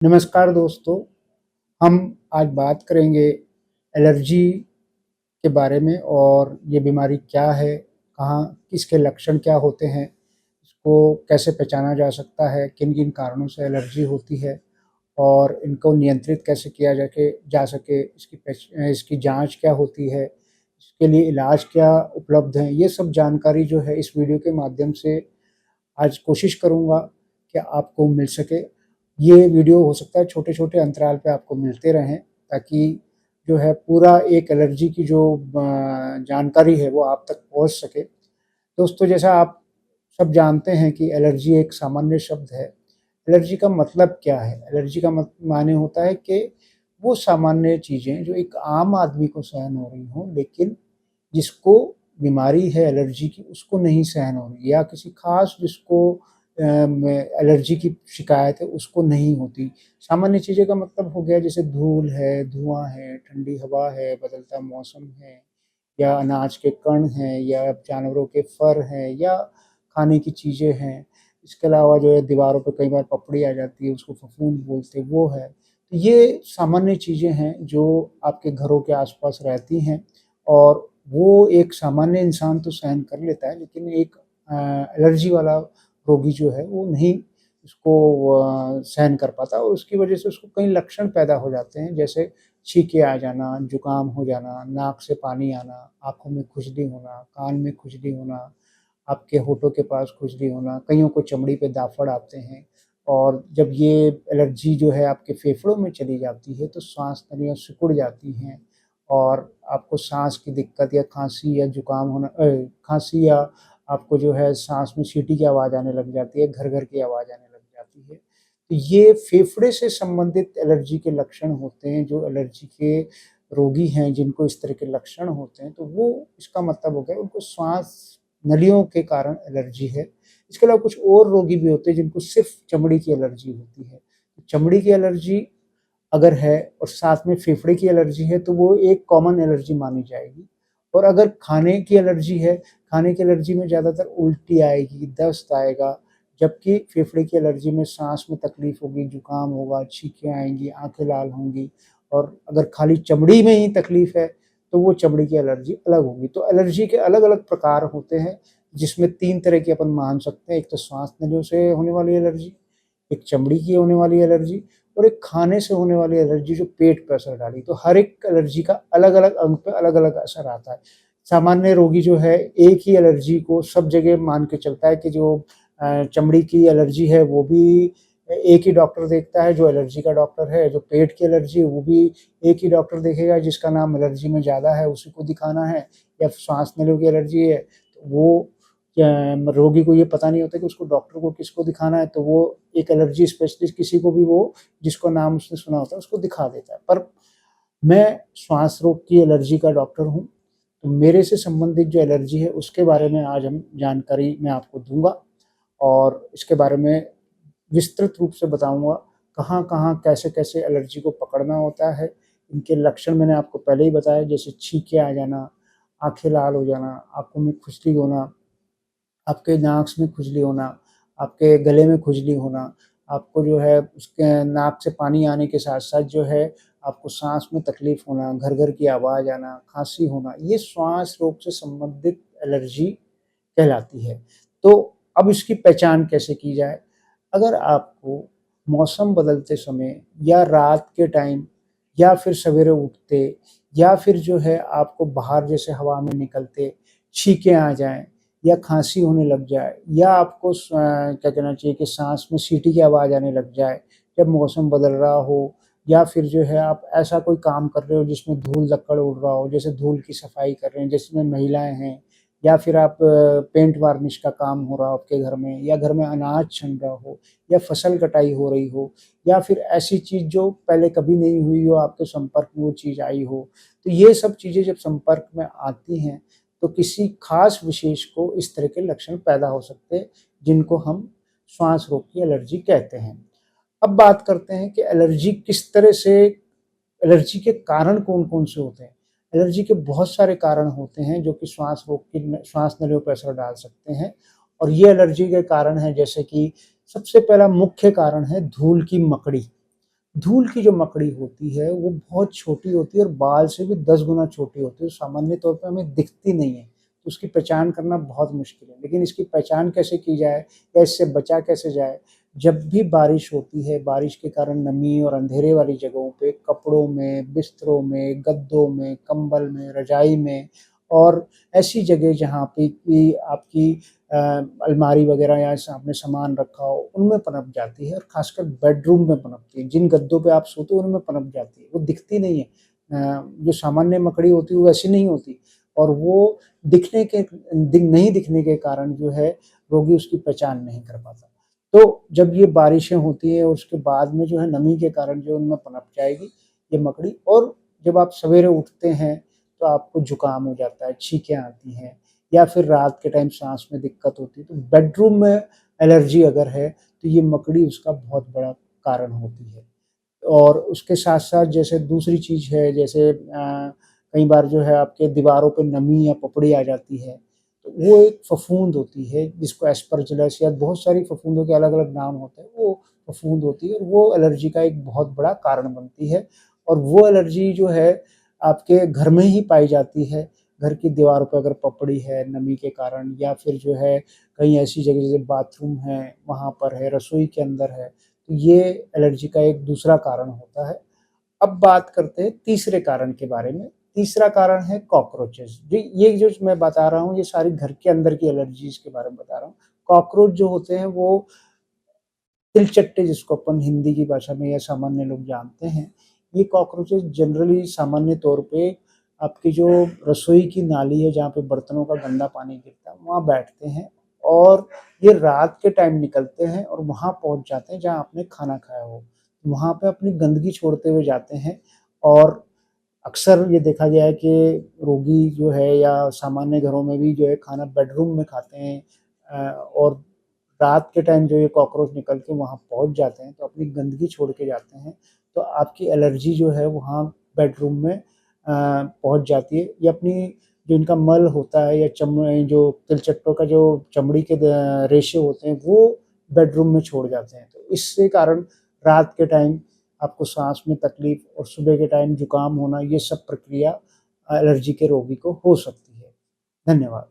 नमस्कार दोस्तों, हम आज बात करेंगे एलर्जी के बारे में और ये बीमारी क्या है, कहाँ किसके लक्षण क्या होते हैं, इसको कैसे पहचाना जा सकता है, किन-किन कारणों से एलर्जी होती है और इनको नियंत्रित कैसे किया जा सके, इसकी जाँच क्या होती है, इसके लिए इलाज क्या उपलब्ध हैं, ये सब जानकारी जो है इस वीडियो के माध्यम से आज कोशिश करूँगा कि आपको मिल सके। ये वीडियो हो सकता है छोटे-छोटे अंतराल पे आपको मिलते रहें ताकि जो है पूरा एक एलर्जी की जो जानकारी है वो आप तक पहुँच सके। दोस्तों जैसा आप सब जानते हैं कि एलर्जी एक सामान्य शब्द है। एलर्जी का मतलब क्या है? एलर्जी का माने होता है कि वो सामान्य चीज़ें जो एक आम आदमी को सहन हो रही हों लेकिन जिसको बीमारी है एलर्जी की उसको नहीं सहन हो रही या किसी ख़ास जिसको एलर्जी की शिकायत है उसको नहीं होती। सामान्य चीज़ें का मतलब हो गया जैसे धूल है, धुआँ है, ठंडी हवा है, बदलता मौसम है या अनाज के कण हैं या जानवरों के फर हैं या खाने की चीज़ें हैं। इसके अलावा जो है दीवारों पे कई बार पपड़ी आ जाती है उसको फफूंद बोलते हैं वो है। तो ये सामान्य चीज़ें हैं जो आपके घरों के आस-पास रहती हैं और वो एक सामान्य इंसान तो सहन कर लेता है लेकिन एक एलर्जी वाला रोगी जो है वो नहीं इसको सहन कर पाता और उसकी वजह से उसको कई लक्षण पैदा हो जाते हैं जैसे छींके आ जाना, जुकाम हो जाना, नाक से पानी आना, आँखों में खुजली होना, कान में खुजली होना, आपके होठों के पास खुजली होना, कइयों को चमड़ी पे दाफड़ आते हैं और जब ये एलर्जी जो है आपके फेफड़ों में चली जाती है तो सांस नलियाँ सिकुड़ जाती हैं और आपको सांस की दिक्कत या खाँसी या जुकाम होना खाँसी या आपको जो है सांस में सीटी की आवाज़ आने लग जाती है, घर-घर की आवाज़ आने लग जाती है। तो ये फेफड़े से संबंधित एलर्जी के लक्षण होते हैं, जो एलर्जी के रोगी हैं, जिनको इस तरह के लक्षण होते हैं, तो वो इसका मतलब हो गया उनको श्वास नलियों के कारण एलर्जी है। इसके अलावा कुछ और रोगी भी होते हैं जिनको सिर्फ़ चमड़ी की एलर्जी होती है। चमड़ी की एलर्जी अगर है और साथ में फेफड़े की एलर्जी है, तो वो एक कॉमन एलर्जी मानी जाएगी और अगर खाने की एलर्जी है, खाने की एलर्जी में ज़्यादातर उल्टी आएगी, दस्त आएगा, जबकि फेफड़े की एलर्जी में साँस में तकलीफ़ होगी, जुकाम होगा, छींकें आएँगी, आँखें लाल होंगी और अगर खाली चमड़ी में ही तकलीफ़ है, तो वो चमड़ी की एलर्जी अलग होगी। तो एलर्जी के अलग-अलग प्रकार होते हैं, जिसमें 3 तरह की अपन मान सकते हैं। एक तो श्वास नलियों से होने वाली एलर्जी, एक चमड़ी की होने वाली एलर्जी और एक खाने से होने वाली एलर्जी जो पेट पे असर डाली। तो हर एक एलर्जी का अलग-अलग अंग पे अलग-अलग असर आता है। सामान्य रोगी जो है एक ही एलर्जी को सब जगह मान के चलता है कि जो चमड़ी की एलर्जी है वो भी एक ही डॉक्टर देखता है जो एलर्जी का डॉक्टर है, जो पेट की एलर्जी है वो भी एक ही डॉक्टर देखेगा जिसका नाम एलर्जी में ज़्यादा है उसी को दिखाना है या श्वास नलियों की एलर्जी है तो वो रोगी को ये पता नहीं होता कि उसको डॉक्टर को किसको दिखाना है, तो वो एक एलर्जी स्पेशलिस्ट किसी को भी वो जिसको नाम उसने सुना होता है उसको दिखा देता है। पर मैं श्वास रोग की एलर्जी का डॉक्टर हूँ, तो मेरे से संबंधित जो एलर्जी है उसके बारे में आज हम जानकारी मैं आपको दूँगा और इसके बारे में विस्तृत रूप से बताऊँगा, कहाँ-कहाँ, कैसे-कैसे एलर्जी को पकड़ना होता है। इनके लक्षण मैंने आपको पहले ही बताया जैसे छींके आ जाना, आँखें लाल हो जाना, आँखों में खुजली होना, आपके नाक में खुजली होना, आपके गले में खुजली होना, आपको जो है उसके नाक से पानी आने के साथ-साथ जो है आपको साँस में तकलीफ़ होना, घर-घर की आवाज़ आना, खाँसी होना, ये श्वास रोग से संबंधित एलर्जी कहलाती है। तो अब इसकी पहचान कैसे की जाए? अगर आपको मौसम बदलते समय या रात के टाइम या फिर सवेरे उठते या फिर जो है आपको बाहर जैसे हवा में निकलते छींकें आ जाएँ या खाँसी होने लग जाए या आपको क्या कहना चाहिए कि साँस में सीटी की आवाज़ आने लग जाए, जब मौसम बदल रहा हो या फिर जो है आप ऐसा कोई काम कर रहे हो जिसमें धूल-धक्कड़ उड़ रहा हो, जैसे धूल की सफाई कर रहे हैं, जिसमें महिलाएँ हैं या फिर आप पेंट वार्निश का काम हो रहा हो आपके घर में या घर में अनाज छन रहा हो या फसल कटाई हो रही हो या फिर ऐसी चीज़ जो पहले कभी नहीं हुई हो, आपके संपर्क में वो चीज़ आई हो। तो ये सब चीज़ें जब संपर्क में आती हैं, तो किसी खास विशेष को इस तरह के लक्षण पैदा हो सकते हैं, जिनको हम श्वास रोग की एलर्जी कहते हैं। अब बात करते हैं कि एलर्जी किस तरह से एलर्जी के कारण कौन-कौन से होते हैं? एलर्जी के बहुत सारे कारण होते हैं जो कि श्वास रोग की श्वास नलियों पे असर डाल सकते हैं और ये एलर्जी के कारण हैं जैसे कि सबसे पहला मुख्य कारण है धूल की मकड़ी। धूल की जो मकड़ी होती है वो बहुत छोटी होती है और बाल से भी 10 गुना छोटी होती है, सामान्य तौर पे हमें दिखती नहीं है, तो उसकी पहचान करना बहुत मुश्किल है। लेकिन इसकी पहचान कैसे की जाए या इससे बचा कैसे जाए? जब भी बारिश होती है, बारिश के कारण नमी और अंधेरे वाली जगहों पे कपड़ों में, बिस्तरों में, गद्दों में, कंबल में, रज़ाई में और ऐसी जगह जहाँ पे कि आपकी अ, अलमारी वगैरह या आपने सामान रखा हो, उनमें पनप जाती है और ख़ासकर बेडरूम में पनपती है। जिन गद्दों पे आप सोते हो, उनमें पनप जाती है, वो दिखती नहीं है। जो सामान्य मकड़ी होती है, वो ऐसी नहीं होती और वो दिखने के नहीं दिखने के कारण जो है, रोगी उसकी पहचान नहीं कर पाता। तो जब ये बारिशें होती हैं, उसके बाद में जो है नमी के कारण जो उनमें पनप जाएगी, ये मकड़ी और जब आप सवेरे उठते हैं, तो आपको जुकाम हो जाता है, छींकें आती हैं या फिर रात के टाइम साँस में दिक्कत होती है। तो बेडरूम में एलर्जी अगर है, तो ये मकड़ी उसका बहुत बड़ा कारण होती है। और उसके साथ-साथ जैसे दूसरी चीज़ है जैसे कई बार जो है आपके दीवारों पे नमी या पपड़ी आ जाती है, तो वो एक फफूंद होती है जिसको एस्परजिलस या बहुत सारी फफूंदों के अलग-अलग नाम होते हैं, वो फफूंद होती है और वो एलर्जी का एक बहुत बड़ा कारण बनती है और वो एलर्जी जो है आपके घर में ही पाई जाती है। घर की दीवारों पे अगर पपड़ी है नमी के कारण या फिर जो है कहीं ऐसी जगह जैसे बाथरूम है, वहाँ पर है, रसोई के अंदर है, तो ये एलर्जी का एक दूसरा कारण होता है। अब बात करते हैं तीसरे कारण के बारे में। तीसरा कारण है कॉकरोचेज़। ये जो मैं बता रहा हूँ, ये सारी घर के अंदर की एलर्जीज़ के बारे में बता रहा हूँ। कॉकरोच जो होते हैं वो तिलचट्टे जिसको अपन हिंदी की भाषा में या सामान्य लोग जानते हैं, ये कॉकरोचेज़ जनरली सामान्य तौर पे आपकी जो रसोई की नाली है जहाँ पे बर्तनों का गंदा पानी गिरता है, वहाँ बैठते हैं और ये रात के टाइम निकलते हैं और वहाँ पहुँच जाते हैं जहाँ आपने खाना खाया हो। वहाँ पे अपनी गंदगी छोड़ते हुए जाते हैं और अक्सर ये देखा गया है कि रोगी जो है या सामान्य घरों में भी जो है खाना बेडरूम में खाते हैं और रात के टाइम जो ये कॉकरोच निकल के वहाँ पहुँच जाते हैं, तो अपनी गंदगी छोड़ के जाते हैं, तो आपकी एलर्जी जो है वहाँ बेडरूम में पहुँच जाती है। ये अपनी जो इनका मल होता है या जो तिलचट्टों का जो चमड़ी के रेशे होते हैं, वो बेडरूम में छोड़ जाते हैं। तो इसके कारण रात के टाइम आपको साँस में तकलीफ़ और सुबह के टाइम जुकाम होना, ये सब प्रक्रिया एलर्जी के रोगी को हो सकती है। धन्यवाद।